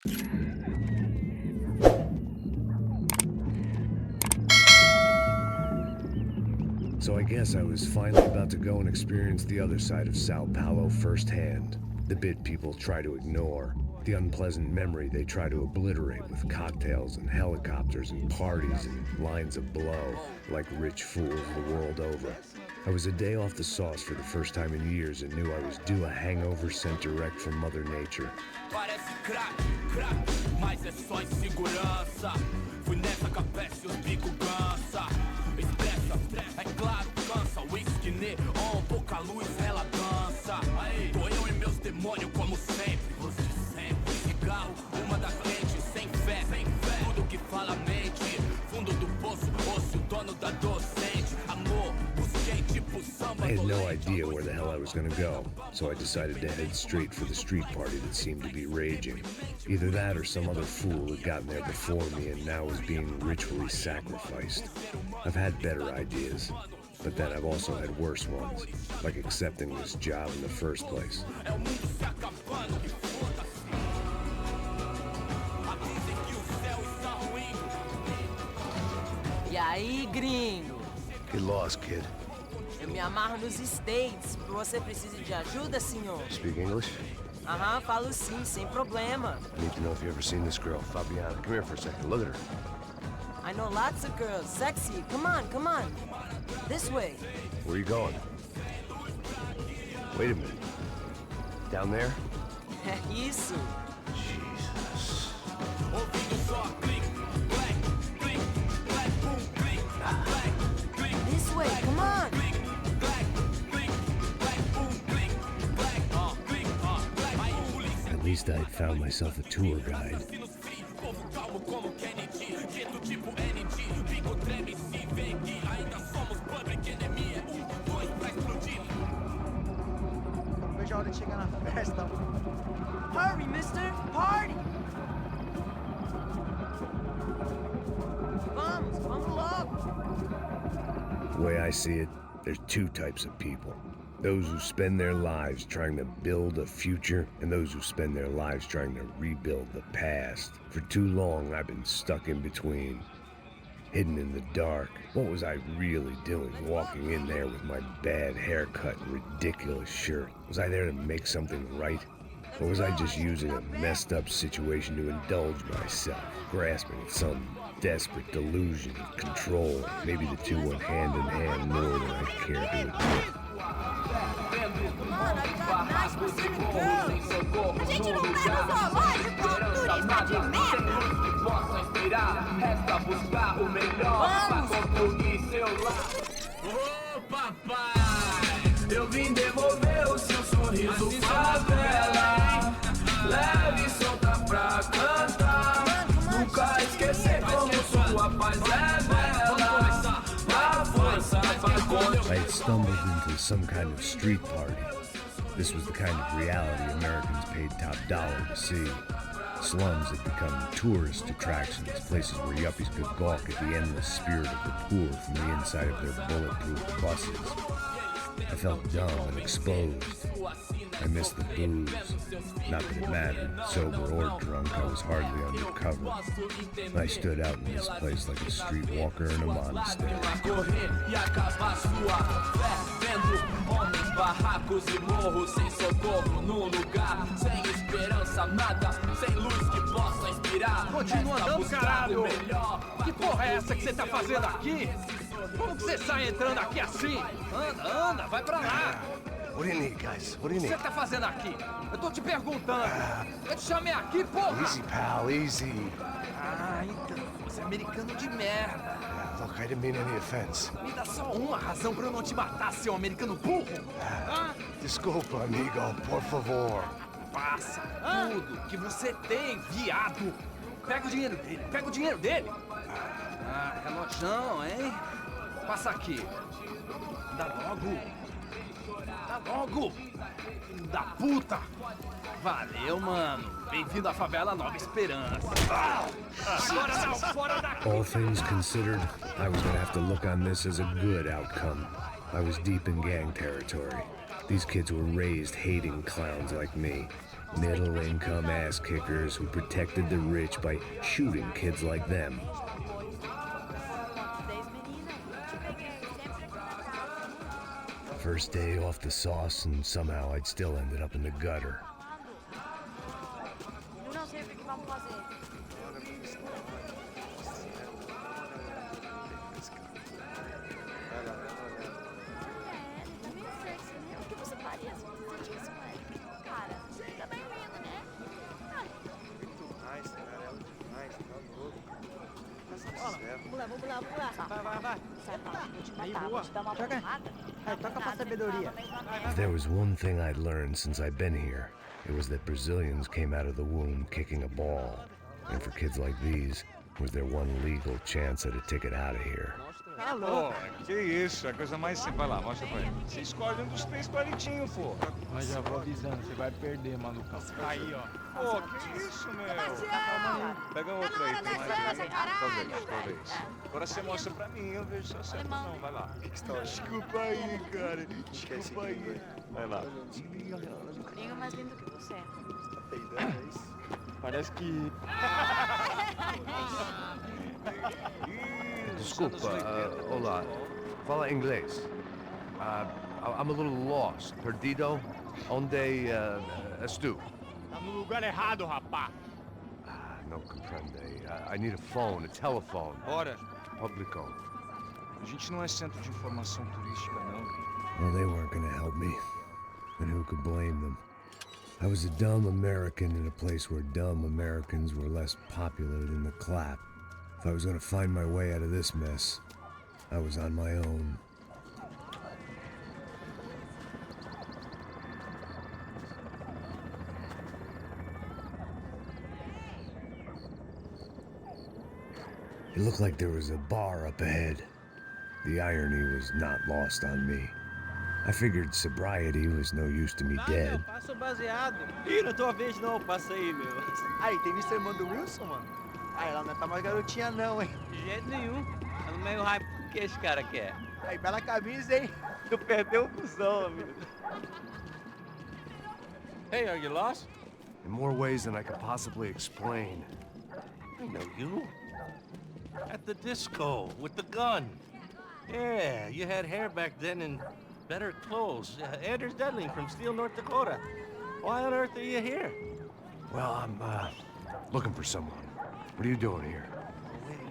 So I guess I was finally about to go and experience the other side of Sao Paulo firsthand. The bit people try to ignore. The unpleasant memory they try to obliterate with cocktails and helicopters and parties and lines of blow, like rich fools the world over. I was a day off the sauce for the first time in years and knew I was due a hangover sent direct from Mother Nature. I had no idea where the hell I was gonna go, so I decided to head straight for the street party that seemed to be raging. Either that or some other fool had gotten there before me and now was being ritually sacrificed. I've had better ideas, but then I've also had worse ones, like accepting this job in the first place. E aí, gringo? Get lost, kid. Eu me amarro nos States. Você precisa de ajuda, senhor? Speak English? Aham, falo sim, sem problema. I need to know if you've ever seen this girl, Fabiana. Come here for a second. Look at her. I know lots of girls. Sexy. Come on, come on. This way. Where are you going? Wait a minute. Down there? Isso. Jesus. This way, come on. At least I had found myself a tour guide. Vejo a hora de chegar na festa. Hurry, mister. Party. Vamos logo. The way I see it, there's two types of people. Those who spend their lives trying to build a future, and those who spend their lives trying to rebuild the past. For too long, I've been stuck in between, hidden in the dark. What was I really doing, walking in there with my bad haircut and ridiculous shirt? Was I there to make something right? Or was I just using a messed up situation to indulge myself, grasping at some desperate delusion of control? Maybe the two went hand in hand more than I care to admit. Mano, I got nice Pacific girls. A gente não leva sua loja pro turista de merda. Ô papai, eu vim devolver o seu sorriso favela. Leve e solta pra cantar. Nunca esquecer como sua paz é bela. A força vai I had stumbled into some kind of street party. This was the kind of reality Americans paid top dollar to see. Slums had become tourist attractions, places where yuppies could gawk at the endless spirit of the poor from the inside of their bulletproof buses. I felt dumb and exposed. I missed the booze. Not that it mattered, sober or drunk, I was hardly undercover. I stood out in this place like a streetwalker in a monastery. barracos e morros sem socorro num lugar sem esperança, nada, sem luz que possa inspirar. Continua andando, caralho! Que porra é essa que você tá fazendo aqui? Como que você sai entrando aqui assim? Anda, vai pra lá! What do you need, guys? What do O you que need? você tá fazendo aqui? Eu tô te perguntando. Eu te chamei aqui, porra! Easy, pal, easy. Ah, então, você é americano de merda. Look, I didn't mean any offense. Me dá só uma razão pra eu não te matar, seu americano burro. Desculpa, amigo, por favor. Passa tudo que você tem, viado. Pega o dinheiro dele, Ah, relojão, hein? Passa aqui. Dá logo. Filho da puta. Valeu, mano. Bem-vindo à favela Nova Esperança. Agora não, fora daqui. All things considered, I was gonna have to look on this as a good outcome. I was deep in gang territory. These kids were raised hating clowns like me. Middle-income ass kickers who protected the rich by shooting kids like them. First day off the sauce, and somehow I'd still ended up in the gutter. Eu não sei o que vamos fazer. O que você faria se você sentisse com ele? Cara, você fica bem-vindo, né? Demais, cara. Ela demais, tá louco. Vamos lá, vamos lá, vamos lá. Vai. Sai pra lá, vou te Aí, matar, boa. vou te dar uma Joga. porrada. Toca pra sabedoria. If there was one thing I'd learned since I'd been here, it was that Brazilians came out of the womb kicking a ball. And for kids like these, was their one legal chance at a ticket out of here. Tá louco. Que isso, a coisa mais simples. Vai lá, mostra pra ele. Você escolhe um dos 3 palitinhos, pô. Mas já vou avisando, você vai perder, malucão. Aí, ó. Pô, que isso, meu? Pega outro aí, tem mais aí. Talvez. Agora você mostra pra mim, eu vejo se eu acerto ou não. Vai lá. Desculpa aí, cara. Desculpa aí. Vai lá. Ninguém mais lindo que você. Parece que... Desculpa, olá. Fala inglês. I'm a little lost. Perdido? Onde estou? Tá no lugar errado, rapá. No comprende. I need a phone, a telephone. Bora. Publico. A gente não é centro de informação turística, não. Well, they weren't gonna help me. And who could blame them? I was a dumb American in a place where dumb Americans were less popular than the clap. If I was gonna find my way out of this mess, I was on my own. It looked like there was a bar up ahead. The irony was not lost on me. I figured sobriety was no use to me dead. Passa o baseado. Ih, não é tua vez não, passa aí, meu. Aí, tem visto a irmã do Wilson, mano? Aí, ela não tá mais garotinha não, hein? De jeito nenhum. Tá no meio hype. O que esse cara quer? Aí, bela camisa, hein? Tu perdeu o cuzão, amigo. Hey, are you lost? In more ways than I could possibly explain. I know you. At the disco, with the gun. Yeah, you had hair back then and better clothes. Anders Dudley from Steele, North Dakota. Why on earth are you here? Well, I'm looking for someone. What are you doing here?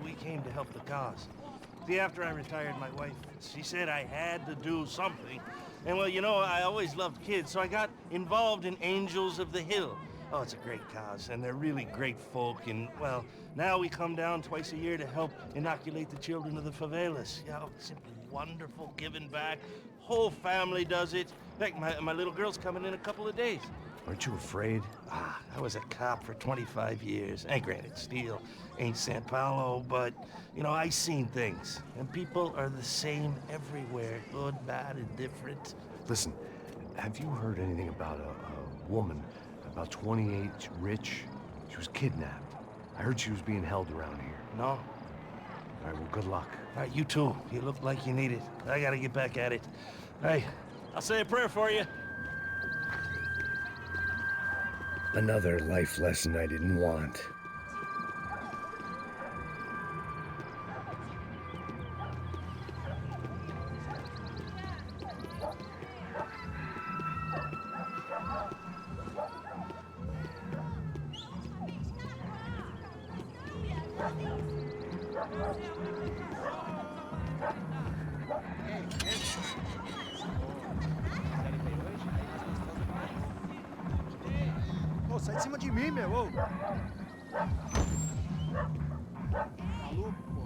We came to help the cause. See, after I retired, my wife, she said I had to do something. And well, you know, I always loved kids, so I got involved in Angels of the Hill. Oh, it's a great cause, and they're really great folk, and, well, now we come down twice a year to help inoculate the children of the favelas. Yeah, it's simply wonderful, giving back. Whole family does it. In fact, my little girl's coming in a couple of days. Aren't you afraid? I was a cop for 25 years. And granted, Steele ain't San Paulo, but, you know, I seen things. And people are the same everywhere, good, bad, and different. Listen, have you heard anything about a woman, about 28, rich? She was kidnapped. I heard she was being held around here. No? All right, well, good luck. All right, you too. You look like you need it. I gotta get back at it. Hey, I'll say a prayer for you. Another life lesson I didn't want. Ô, sai de cima de mim, meu. Ô. Maluco, pô.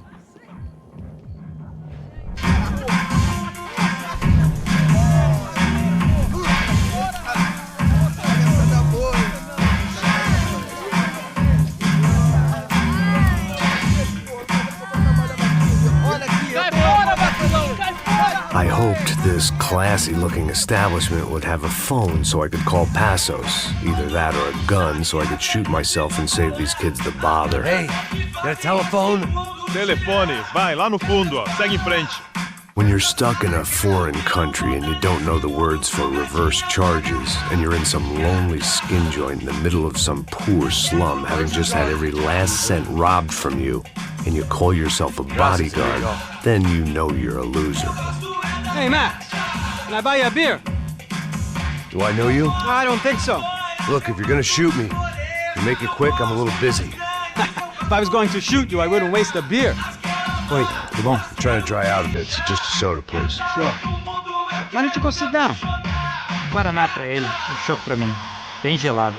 I hoped this classy-looking establishment would have a phone so I could call Passos. Either that or a gun so I could shoot myself and save these kids the bother. Hey, got a telephone? Telefone, vai lá no fundo, ó. Segue em frente. When you're stuck in a foreign country and you don't know the words for reverse charges, and you're in some lonely skin joint in the middle of some poor slum, having just had every last cent robbed from you, and you call yourself a bodyguard, then you know you're a loser. Hey, Max, can I buy you a beer? Do I know you? I don't think so. Look, if you're gonna shoot me, you make it quick, I'm a little busy. If I was going to shoot you, I wouldn't waste a beer. Wait, come on. I'm trying to dry out a bit, so just a soda, please. Sure. Why don't you go sit down? Guaraná pra ele, chopp pra mim. Bem gelado.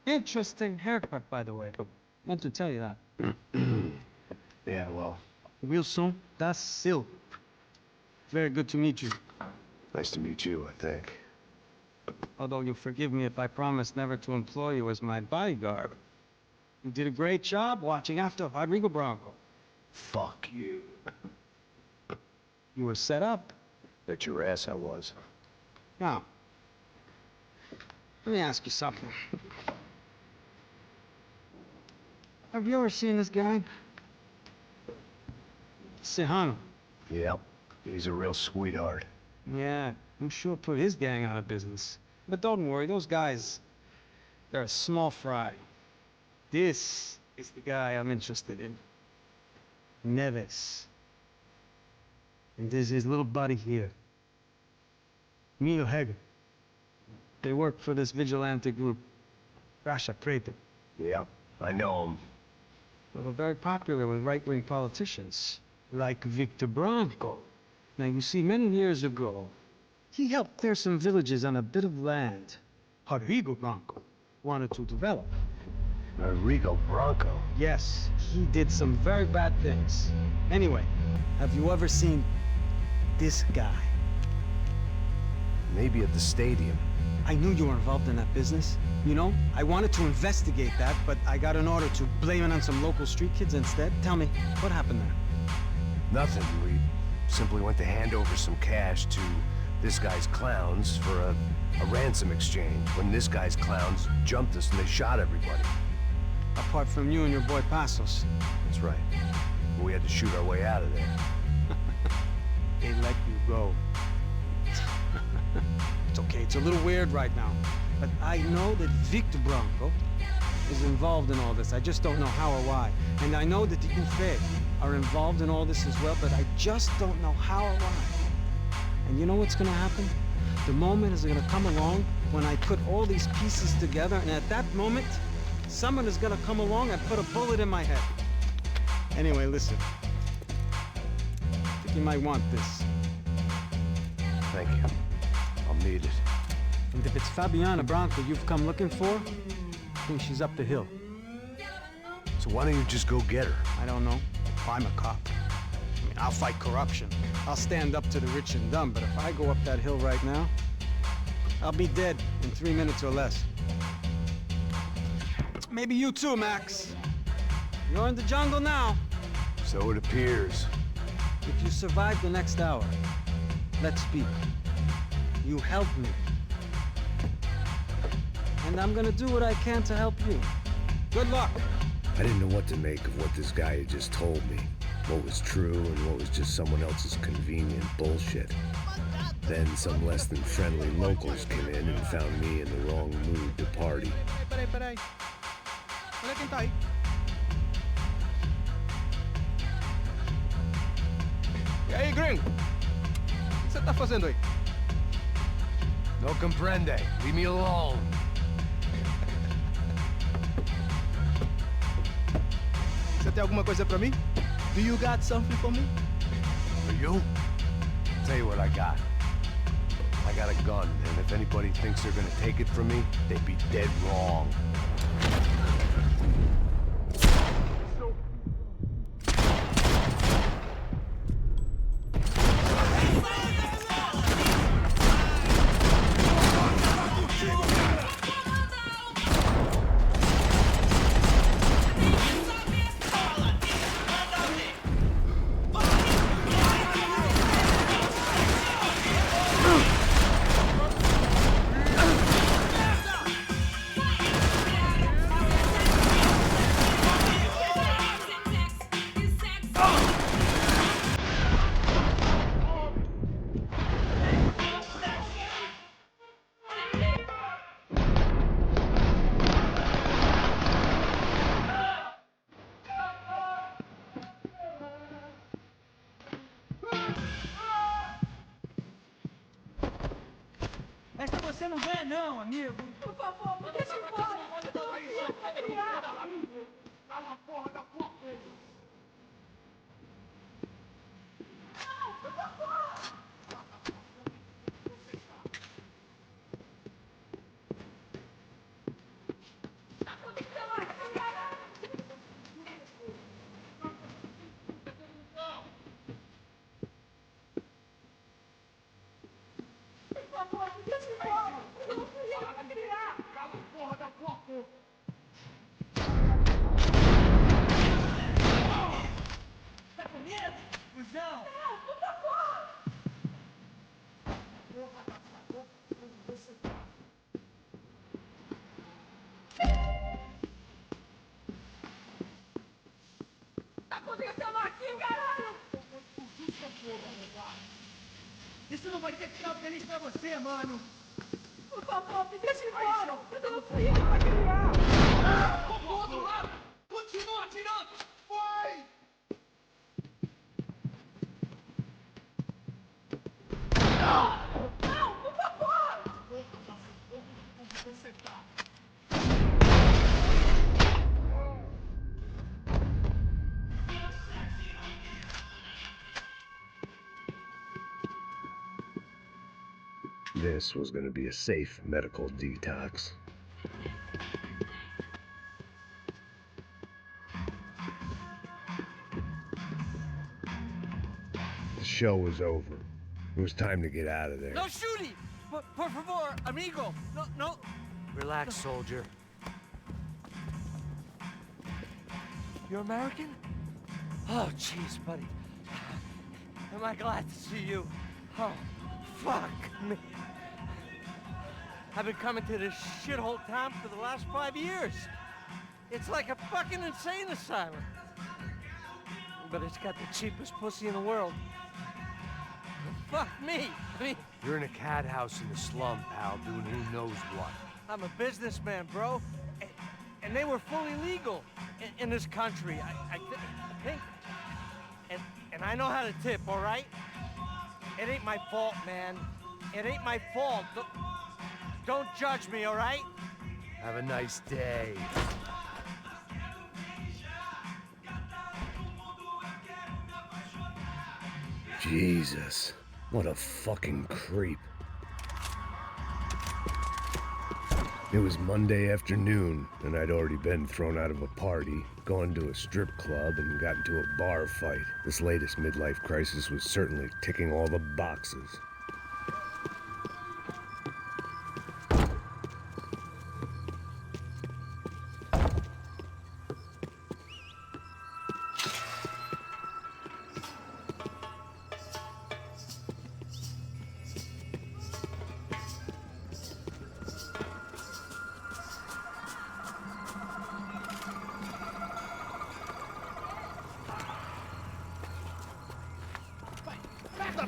Interesting haircut, by the way. Meant to tell you that. Yeah, well, Real soon, that's Silk. Very good to meet you. nice to meet you, I think. Although you'll forgive me if I promise never to employ you as my bodyguard. You did a great job watching after Rodrigo Bronco. Fuck you. You were set up. Bet your ass I was. Now, let me ask you something. Have you ever seen this guy? Sihano. Yep, he's a real sweetheart. Yeah, I'm sure put his gang out of business. But don't worry, those guys, they're a small fry. This is the guy I'm interested in. Neves. And there's his little buddy here. Mio Heger. They work for this vigilante group, Rasha Prete. Yep, I know him. They were very popular with right-wing politicians, like Victor Branco. Now, you see, many years ago, he helped clear some villages on a bit of land Rodrigo Branco wanted to develop. Rodrigo Branco? Yes, he did some very bad things. Anyway, have you ever seen this guy? Maybe at the stadium. I knew you were involved in that business. You know, I wanted to investigate that, but I got an order to blame it on some local street kids instead. Tell me, what happened there? Nothing. We simply went to hand over some cash to this guy's clowns for a ransom exchange. When this guy's clowns jumped us and they shot everybody. Apart from you and your boy Passos. That's right. We had to shoot our way out of there. They let you go. It's okay, it's a little weird right now. But I know that Victor Branco is involved in all this. I just don't know how or why. And I know that the UFE are involved in all this as well, but I just don't know how or why. And you know what's gonna happen? The moment is gonna come along when I put all these pieces together, and at that moment, someone is gonna come along and put a bullet in my head. Anyway, listen. I think you might want this. Thank you. I'll need it. And if it's Fabiana Branco you've come looking for, I think she's up the hill. So why don't you just go get her? I don't know. I'm a cop. I mean, I'll fight corruption. I'll stand up to the rich and dumb, but if I go up that hill right now, I'll be dead in 3 minutes or less. Maybe you too, Max. You're in the jungle now. So it appears. If you survive the next hour, let's speak. You help me. And I'm gonna do what I can to help you. Good luck. I didn't know what to make of what this guy had just told me. What was true and what was just someone else's convenient bullshit. Then some less than friendly locals came in and found me in the wrong mood to party. Peraí. Olha quem tá aí. E aí, gringo? O que você tá fazendo aí? No comprende. Leave me alone. Você tem alguma coisa pra mim? Do you got something for me? For you? Tell you what I got. I got a gun, and if anybody thinks they're gonna take it from me, they'd be dead wrong. você não vem não, amigo. Por favor, me deixa embora. Cala a porra da porta. Isso não vai ter final feliz pra você, mano. Por favor, me deixa embora. Eu tô no frio pra criar. Vou pro outro lado. Continua atirando. Vai! Não, por favor. Você tá. This was going to be a safe medical detox. The show was over. It was time to get out of there. No shooting! Por favor, amigo! No! Relax, soldier. You're American? Oh, jeez, buddy. Am I glad to see you? Oh, fuck me. I've been coming to this shithole town for the last 5 years. It's like a fucking insane asylum. But it's got the cheapest pussy in the world. Fuck me. I mean, You're in a cat house in the slum, pal, doing who knows what. I'm a businessman, bro. And they were fully legal in this country, I think. And I know how to tip, all right? It ain't my fault, man. It ain't my fault. Don't judge me, all right? Have a nice day. Jesus, what a fucking creep. It was Monday afternoon, and I'd already been thrown out of a party, gone to a strip club, and got into a bar fight. This latest midlife crisis was certainly ticking all the boxes.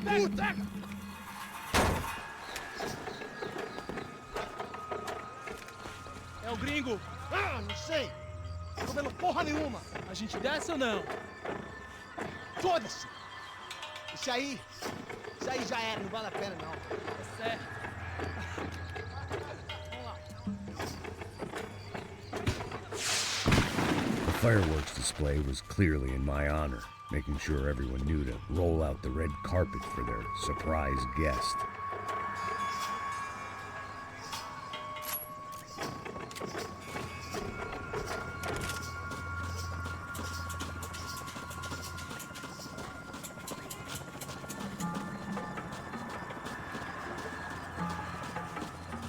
Puta! É o gringo. Ah, não sei. Tô vendo porra nenhuma. A gente desce ou não? Foda-se. Isso aí já era, não vale a pena não. É certo. The fireworks display was clearly in my honor, making sure everyone knew to roll out the red carpet for their surprise guest.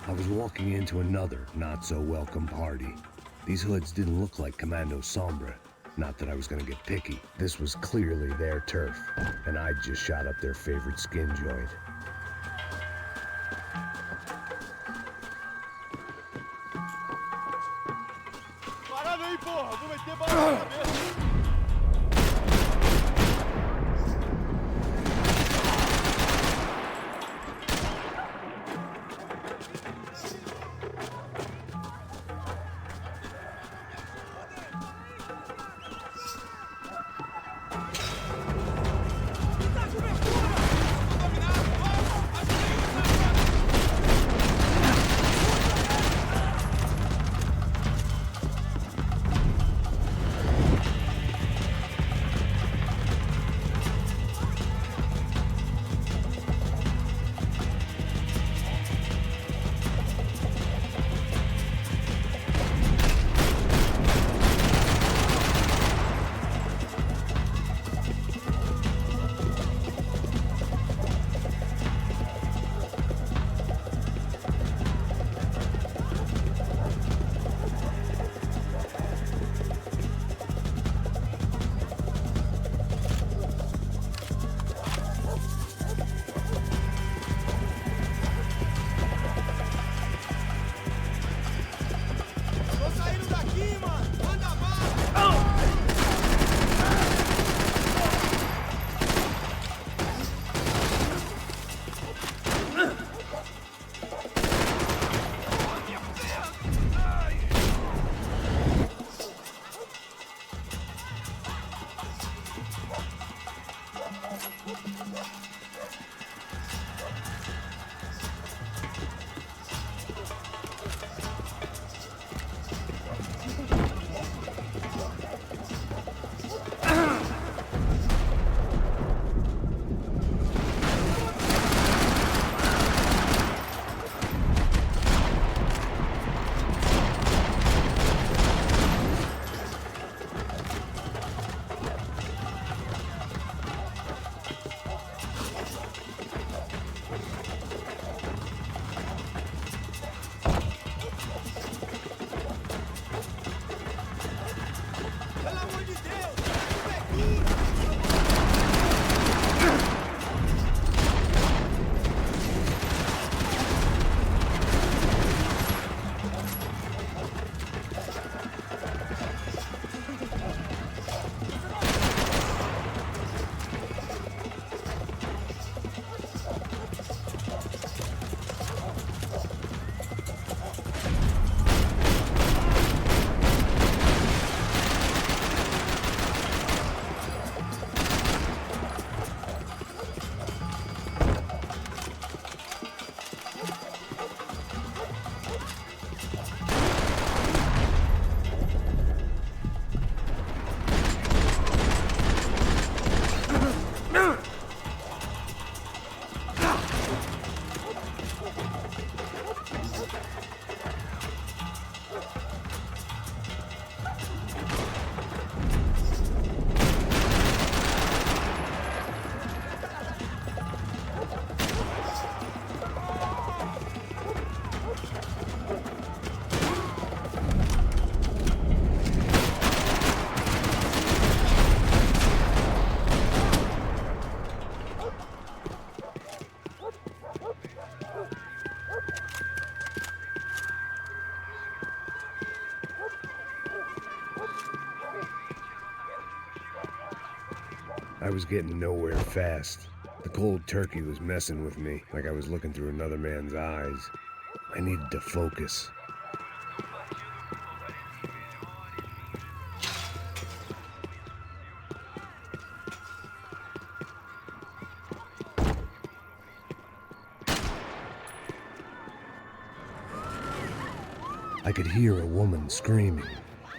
I was walking into another not-so-welcome party. These hoods didn't look like Commando Sombra. Not that I was gonna get picky. This was clearly their turf, and I'd just shot up their favorite skin joint. Parada aí, porra! Vou meter bala na cabeça! I was getting nowhere fast. The cold turkey was messing with me, like I was looking through another man's eyes. I needed to focus. I could hear a woman screaming.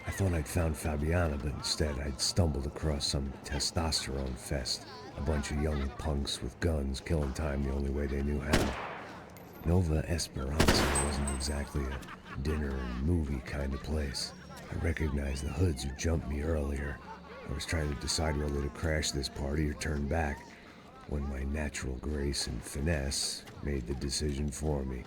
I thought I'd found Fabiana, but instead I'd stumbled across some testosterone fest. A bunch of young punks with guns killing time the only way they knew how. Nova Esperanza wasn't exactly a dinner and movie kind of place. I recognized the hoods who jumped me earlier. I was trying to decide whether to crash this party or turn back, when my natural grace and finesse made the decision for me.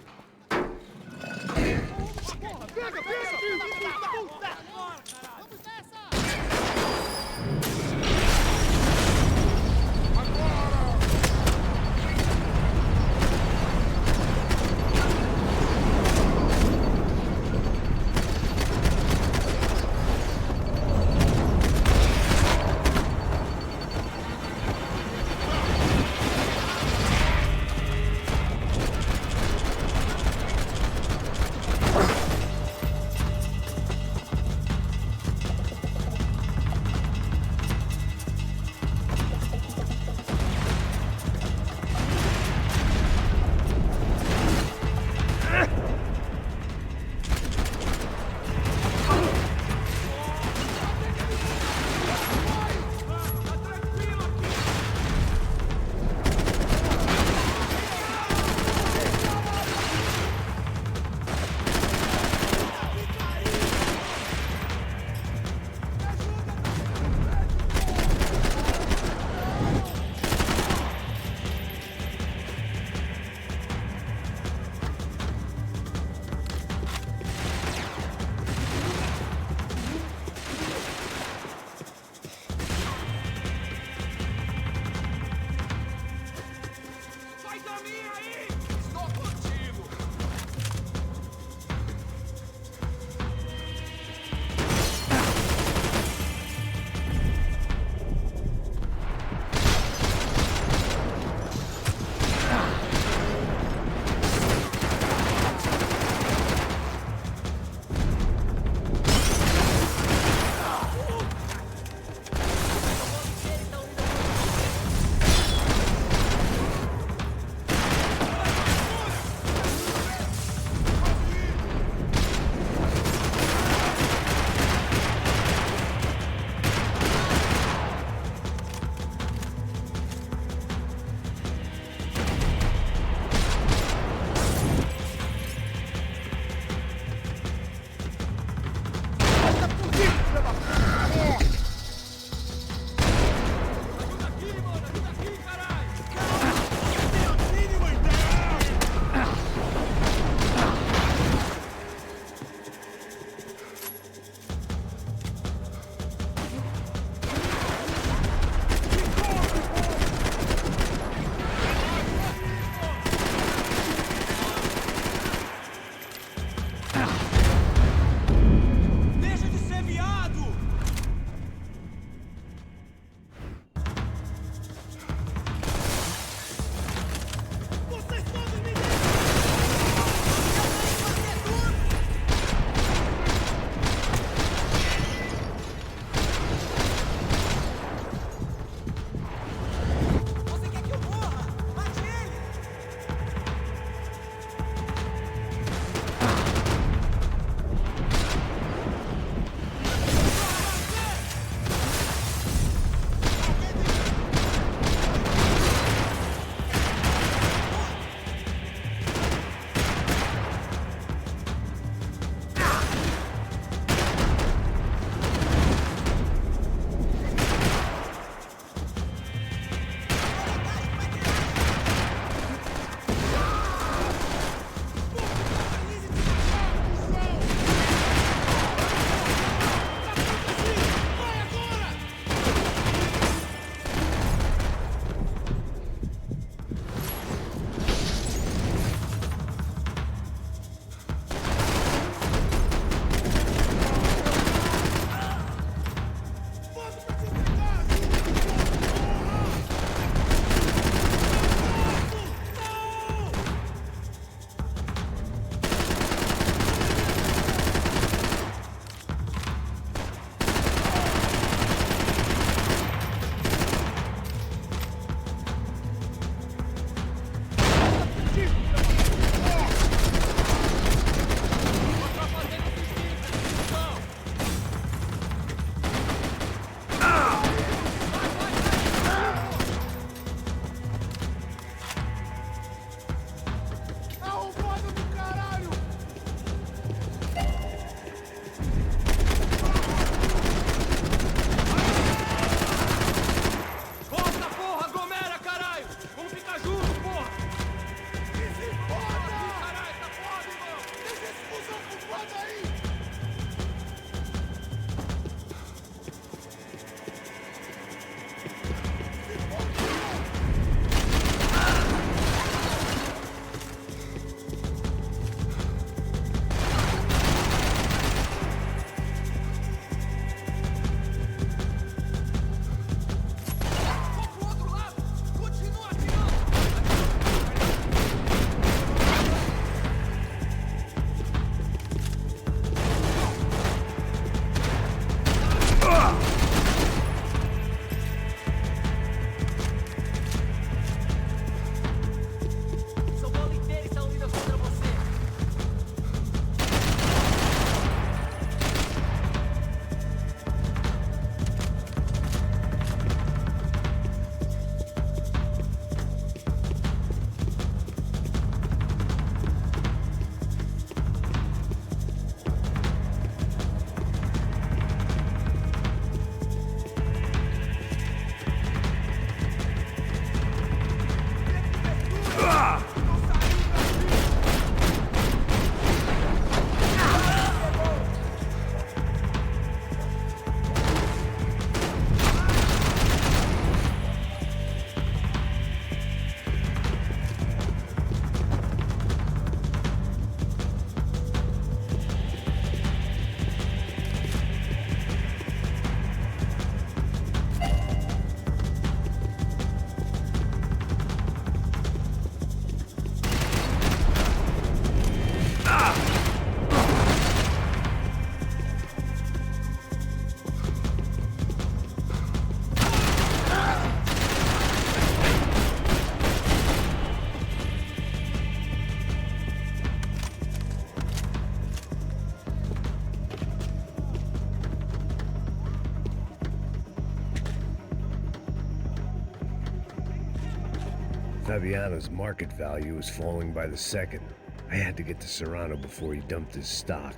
Fabiano's market value was falling by the second. I had to get to Serrano before he dumped his stock.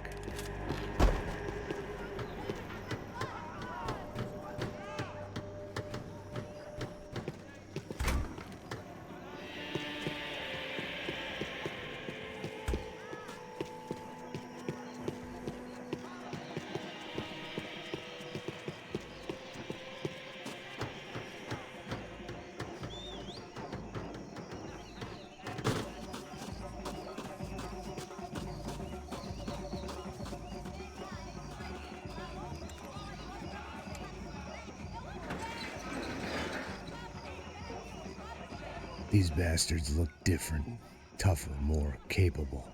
These bastards looked different, tougher, more capable.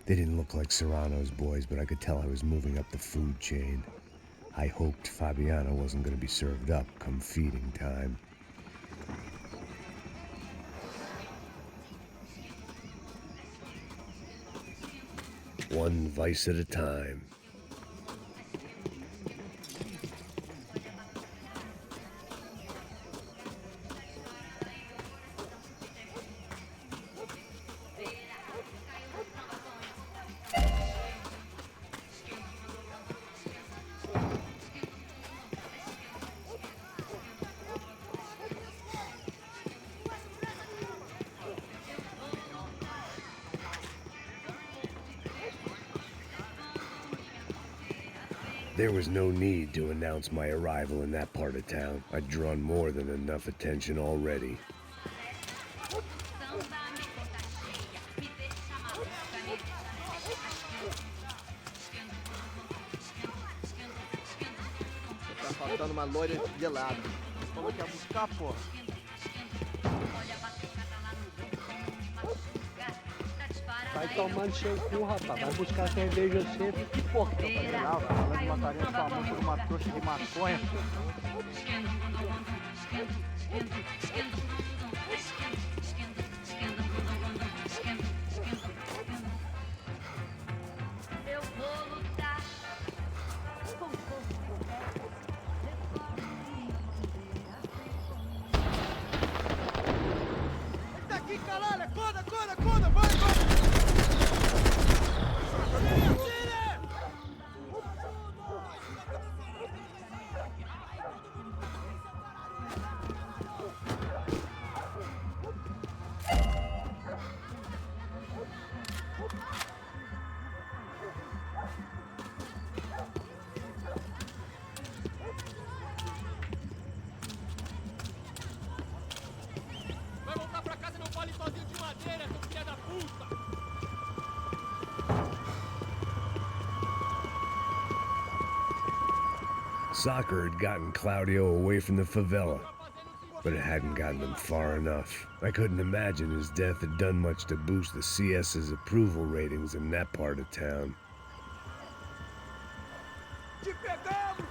They didn't look like Serrano's boys, but I could tell I was moving up the food chain. I hoped Fabiano wasn't going to be served up come feeding time. One vice at a time. There was no need to announce my arrival in that part of town. I'd drawn more than enough attention already. Tá faltando uma loira de lado. Falou que ia buscar, pô. Vai tomando seu cu, rapaz. Vai buscar cerveja sempre. Que porra que eu falei lá? Falando de uma tarefa famosa por uma trouxa de maconha. Eu vou lutar com Tá aqui, caralho! Acorda, acorda, acorda! Vai, vai! Vai voltar pra casa e não fale sozinho de madeira, seu filho da puta! Soccer had gotten Claudio away from the favela, but it hadn't gotten him far enough. I couldn't imagine his death had done much to boost the CS's approval ratings in that part of town. Te pegamos!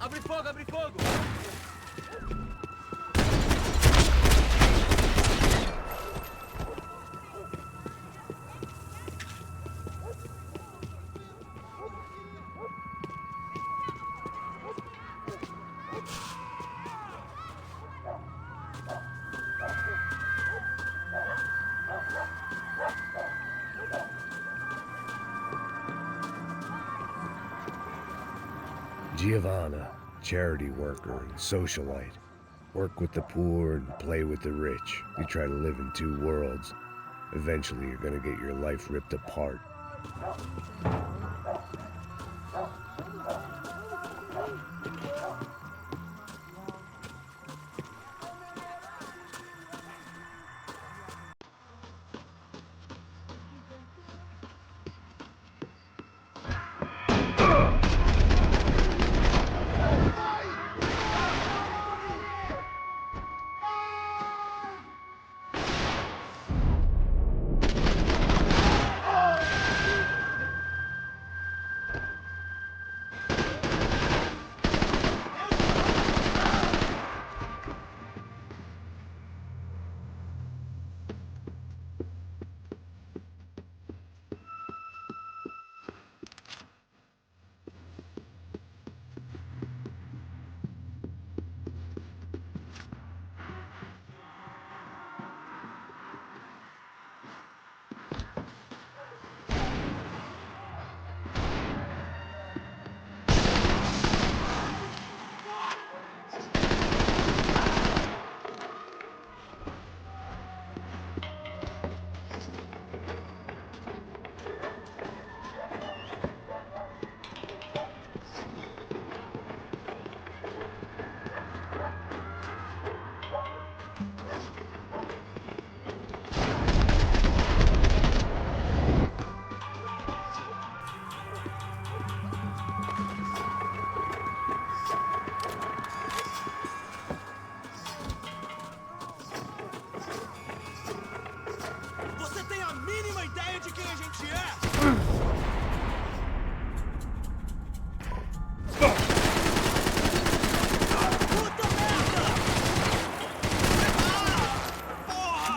Abre fogo, abre fogo! Giovanna, charity worker and socialite. Work with the poor and play with the rich. You try to live in two worlds. Eventually you're gonna get your life ripped apart. a mínima ideia de quem a gente é! Puta merda! Porra!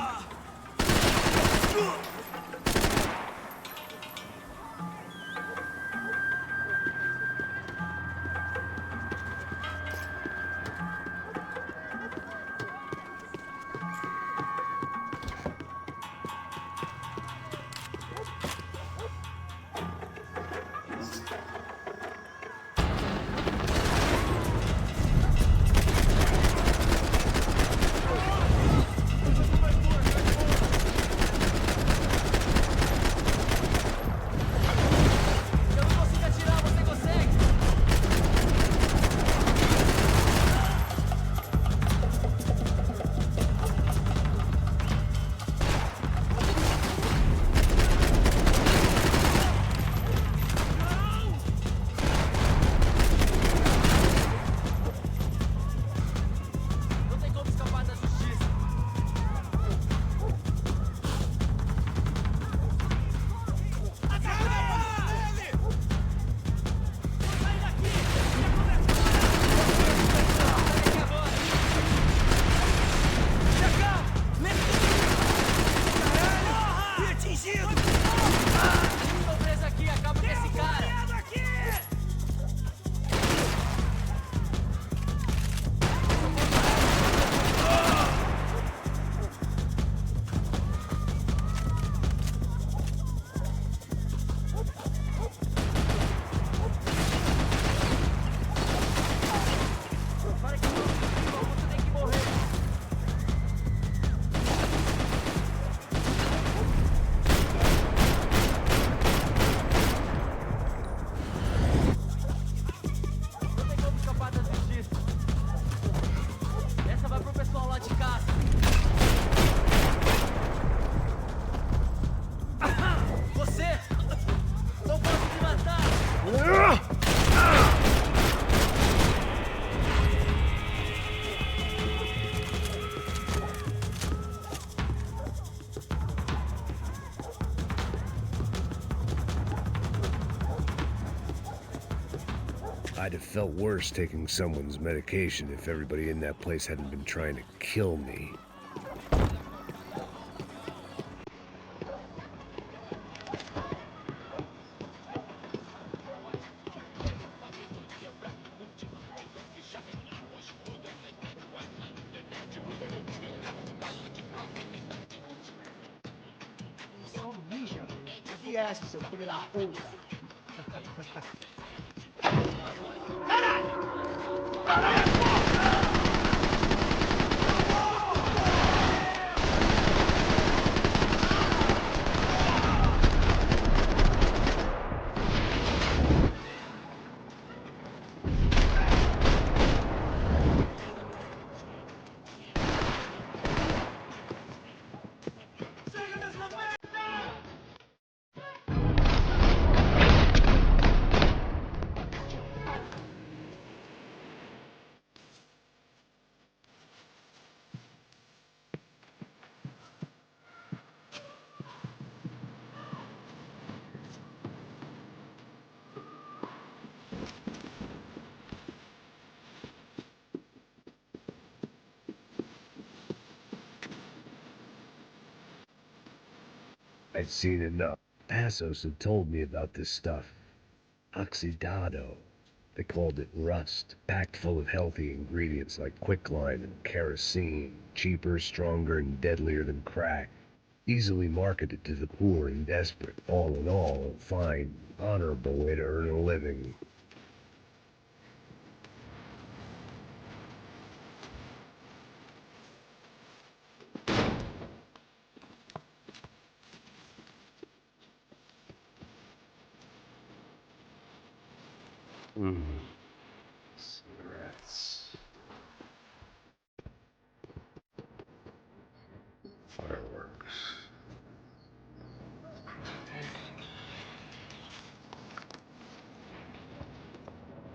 I'd have felt worse taking someone's medication if everybody in that place hadn't been trying to kill me. Yes, seu filho da puta! I'd seen enough. Passos had told me about this stuff. Oxidado. They called it rust, packed full of healthy ingredients like quicklime and kerosene, cheaper, stronger, and deadlier than crack. Easily marketed to the poor and desperate. All in all, a fine, honorable way to earn a living. Cigarettes. Fireworks.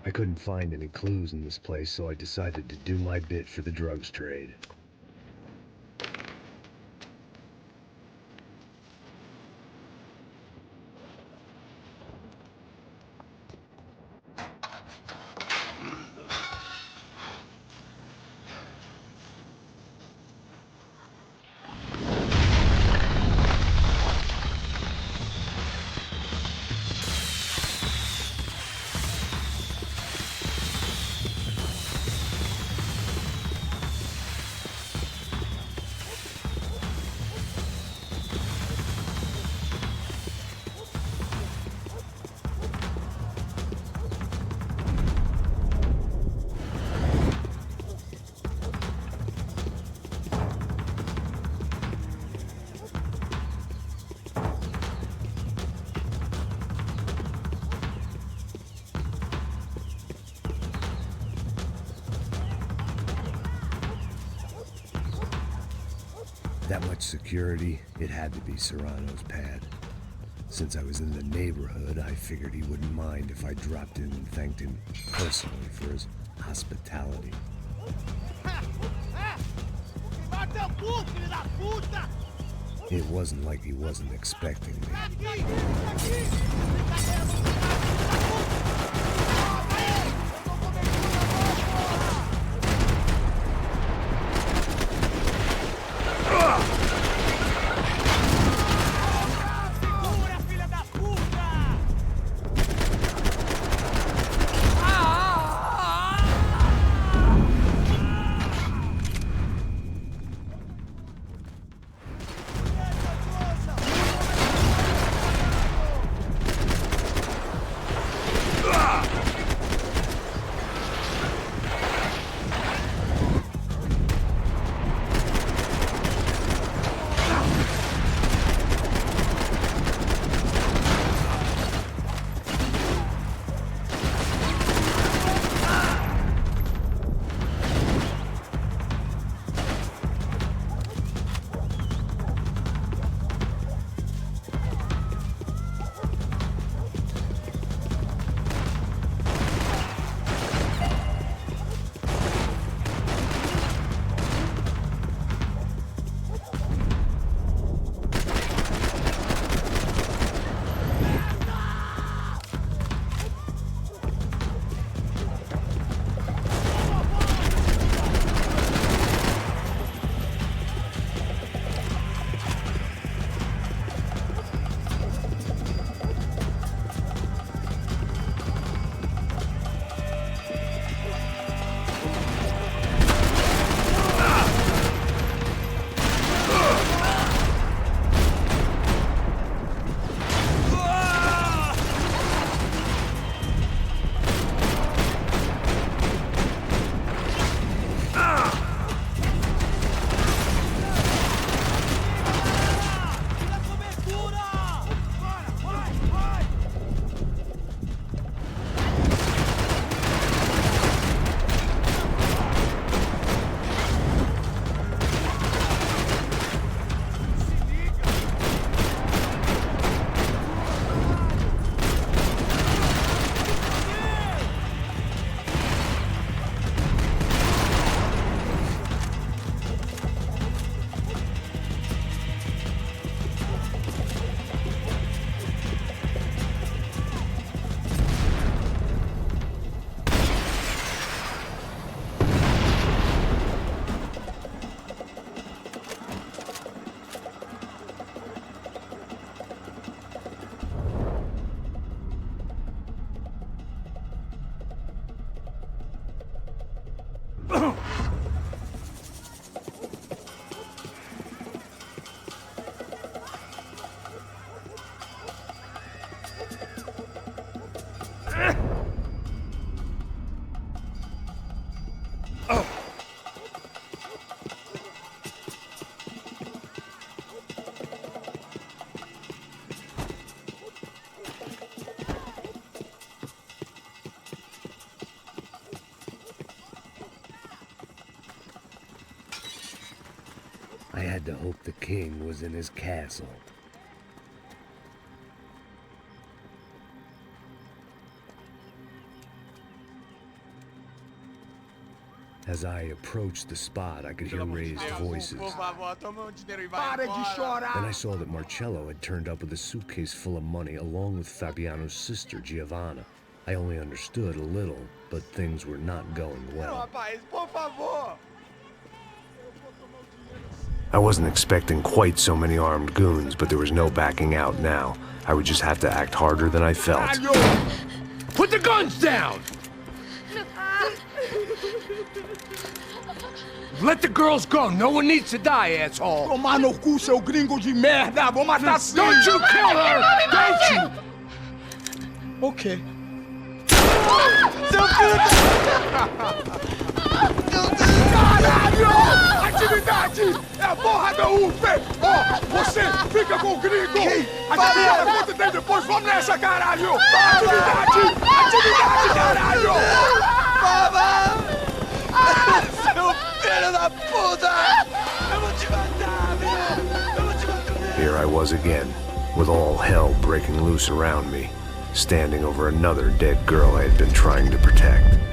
I couldn't find any clues in this place, so I decided to do my bit for the drugs trade. that much security, it had to be Serrano's pad. Since I was in the neighborhood, I figured he wouldn't mind if I dropped in and thanked him personally for his hospitality. It wasn't like he wasn't expecting me. I had to hope the king was in his castle. As I approached the spot, I could hear raised voices. Then I saw that Marcello had turned up with a suitcase full of money along with Fabiano's sister, Giovanna. I only understood a little, but things were not going well. I wasn't expecting quite so many armed goons, but there was no backing out now. I would just have to act harder than I felt. Put the guns down! Let the girls go. No one needs to die, asshole. Tomar no cu, seu gringo de merda! Vou matar sim! Don't you kill her! Don't you! Ok. Seu filho Caralho! Atividade! É a porra da UF! Ó, você fica com o gringo! Atividade, quanto tem depois? Vamos nessa, caralho! Atividade! Atividade, caralho! Seu filho da puta! Eu vou te matar, meu! was again, with all hell breaking loose around me, standing over another dead girl I had been trying to protect.